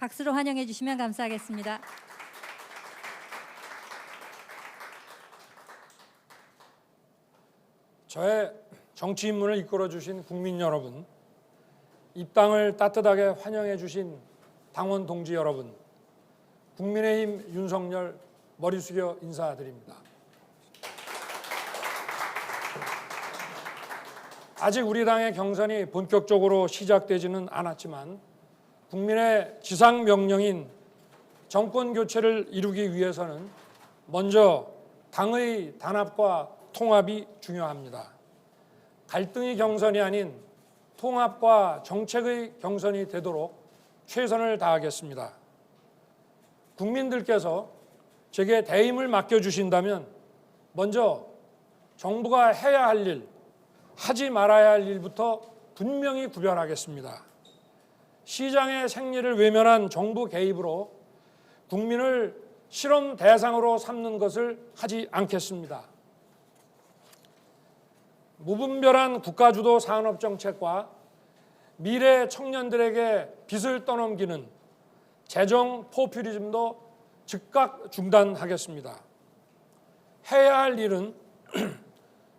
박수로 환영해 주시면 감사하겠습니다. 저의 정치 입문을 이끌어 주신 국민 여러분, 입당을 따뜻하게 환영해 주신 당원 동지 여러분, 국민의힘 윤석열 머리 숙여 인사드립니다. 아직 우리 당의 경선이 본격적으로 시작되지는 않았지만 국민의 지상 명령인 정권 교체를 이루기 위해서는 먼저 당의 단합과 통합이 중요합니다. 갈등의 경선이 아닌 통합과 정책의 경선이 되도록 최선을 다하겠습니다. 국민들께서 제게 대임을 맡겨주신다면 먼저 정부가 해야 할 일, 하지 말아야 할 일부터 분명히 구별하겠습니다. 시장의 생리를 외면한 정부 개입으로 국민을 실험 대상으로 삼는 것을 하지 않겠습니다. 무분별한 국가주도 산업정책과 미래 청년들에게 빚을 떠넘기는 재정 포퓰리즘도 즉각 중단하겠습니다. 해야 할 일은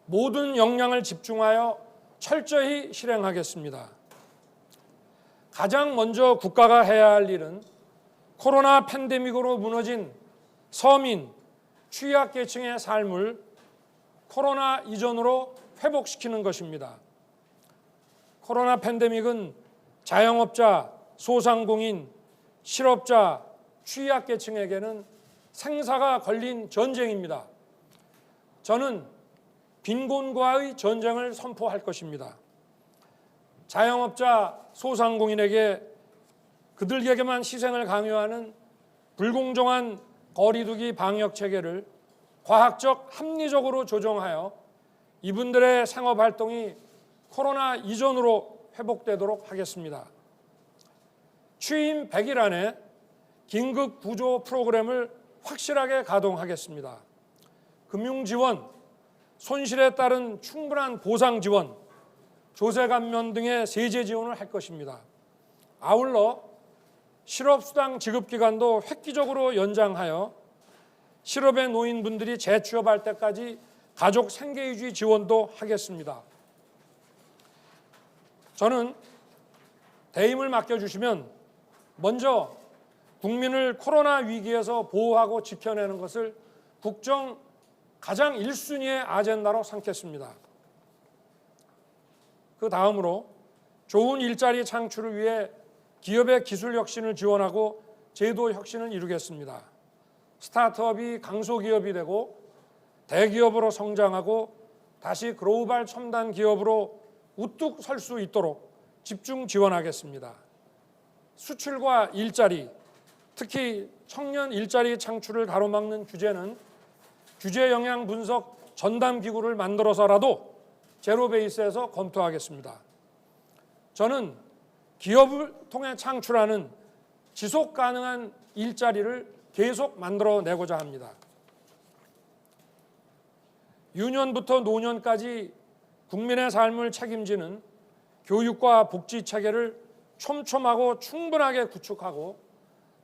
모든 역량을 집중하여 철저히 실행하겠습니다. 가장 먼저 국가가 해야 할 일은 코로나 팬데믹으로 무너진 서민, 취약계층의 삶을 코로나 이전으로 회복시키는 것입니다. 코로나 팬데믹은 자영업자, 소상공인, 실업자, 취약계층에게는 생사가 걸린 전쟁입니다. 저는 빈곤과의 전쟁을 선포할 것입니다. 자영업자, 소상공인에게 그들에게만 희생을 강요하는 불공정한 거리두기 방역 체계를 과학적 합리적으로 조정하여 이분들의 생업활동이 코로나 이전으로 회복되도록 하겠습니다. 취임 100일 안에 긴급 구조 프로그램을 확실하게 가동하겠습니다. 금융지원, 손실에 따른 충분한 보상 지원, 조세 감면 등의 세제 지원을 할 것입니다. 아울러 실업수당 지급 기간도 획기적으로 연장하여 실업에 놓인 분들이 재취업할 때까지 가족 생계유지 지원도 하겠습니다. 저는 대임을 맡겨주시면 먼저 국민을 코로나 위기에서 보호하고 지켜내는 것을 국정 가장 1순위의 아젠다로 삼겠습니다. 그 다음으로 좋은 일자리 창출을 위해 기업의 기술 혁신을 지원하고 제도 혁신을 이루겠습니다. 스타트업이 강소기업이 되고 대기업으로 성장하고 다시 글로벌 첨단 기업으로 우뚝 설 수 있도록 집중 지원하겠습니다. 수출과 일자리, 특히 청년 일자리 창출을 가로막는 규제는 규제 영향 분석 전담기구를 만들어서라도 제로베이스에서 검토하겠습니다. 저는 기업을 통해 창출하는 지속 가능한 일자리를 계속 만들어내고자 합니다. 유년부터 노년까지 국민의 삶을 책임지는 교육과 복지 체계를 촘촘하고 충분하게 구축하고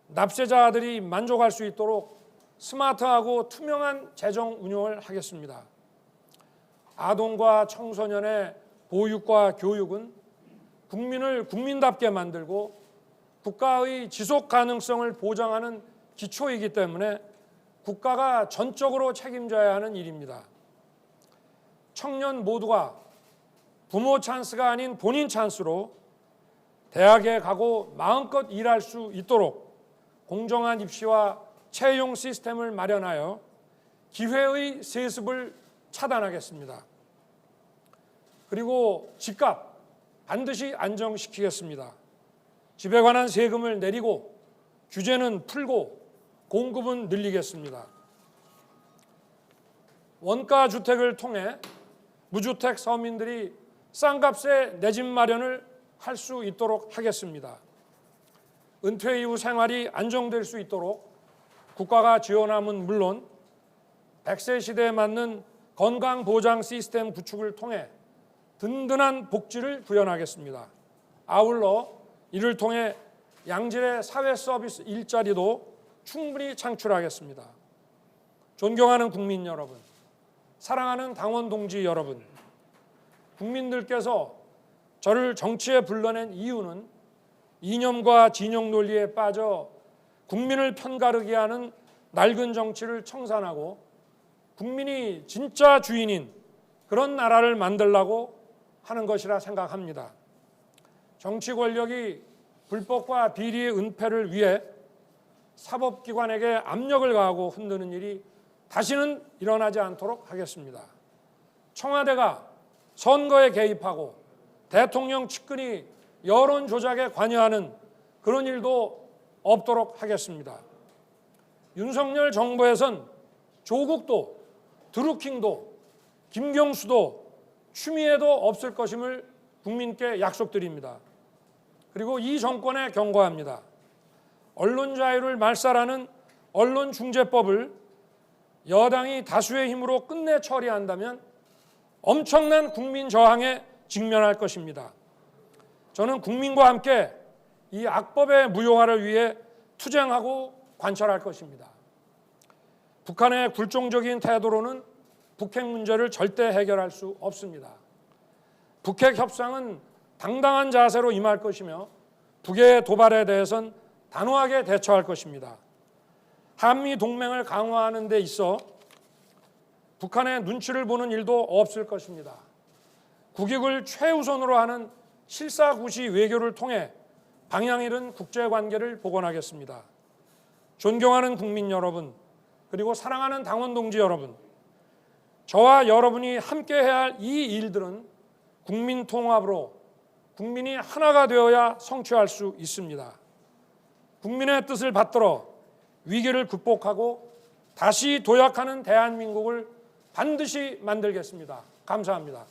납세자들이 만족할 수 있도록 스마트하고 투명한 재정 운용을 하겠습니다. 아동과 청소년의 보육과 교육은 국민을 국민답게 만들고 국가의 지속 가능성을 보장하는 기초이기 때문에 국가가 전적으로 책임져야 하는 일입니다. 청년 모두가 부모 찬스가 아닌 본인 찬스로 대학에 가고 마음껏 일할 수 있도록 공정한 입시와 채용 시스템을 마련하여 기회의 세습을 차단하겠습니다. 그리고 집값 반드시 안정시키겠습니다. 집에 관한 세금을 내리고 규제는 풀고 공급은 늘리겠습니다. 원가 주택을 통해 무주택 서민들이 싼 값에 내 집 마련을 할 수 있도록 하겠습니다. 은퇴 이후 생활이 안정될 수 있도록 국가가 지원함은 물론 100세 시대에 맞는 건강보장 시스템 구축을 통해 든든한 복지를 구현하겠습니다. 아울러 이를 통해 양질의 사회 서비스 일자리도 충분히 창출하겠습니다. 존경하는 국민 여러분, 사랑하는 당원 동지 여러분, 국민들께서 저를 정치에 불러낸 이유는 이념과 진영 논리에 빠져 국민을 편가르게 하는 낡은 정치를 청산하고 국민이 진짜 주인인 그런 나라를 만들려고 하는 것이라 생각합니다. 정치 권력이 불법과 비리의 은폐를 위해 사법기관에게 압력을 가하고 흔드는 일이 다시는 일어나지 않도록 하겠습니다. 청와대가 선거에 개입하고 대통령 측근이 여론 조작에 관여하는 그런 일도 없도록 하겠습니다. 윤석열 정부에선 조국도 드루킹도 김경수도 추미애도 없을 것임을 국민께 약속드립니다. 그리고 이 정권에 경고합니다. 언론 자유를 말살하는 언론중재법을 여당이 다수의 힘으로 끝내 처리한다면 엄청난 국민 저항에 직면할 것입니다. 저는 국민과 함께 이 악법의 무효화를 위해 투쟁하고 관철할 것입니다. 북한의 굴종적인 태도로는 북핵 문제를 절대 해결할 수 없습니다. 북핵 협상은 당당한 자세로 임할 것이며 북의 도발에 대해선 단호하게 대처할 것입니다. 한미 동맹을 강화하는 데 있어 북한의 눈치를 보는 일도 없을 것입니다. 국익을 최우선으로 하는 실사구시 외교를 통해 방향 잃은 국제관계를 복원하겠습니다. 존경하는 국민 여러분, 그리고 사랑하는 당원 동지 여러분, 저와 여러분이 함께 해야 할 이 일들은 국민 통합으로 국민이 하나가 되어야 성취할 수 있습니다. 국민의 뜻을 받들어 위기를 극복하고 다시 도약하는 대한민국을 반드시 만들겠습니다. 감사합니다.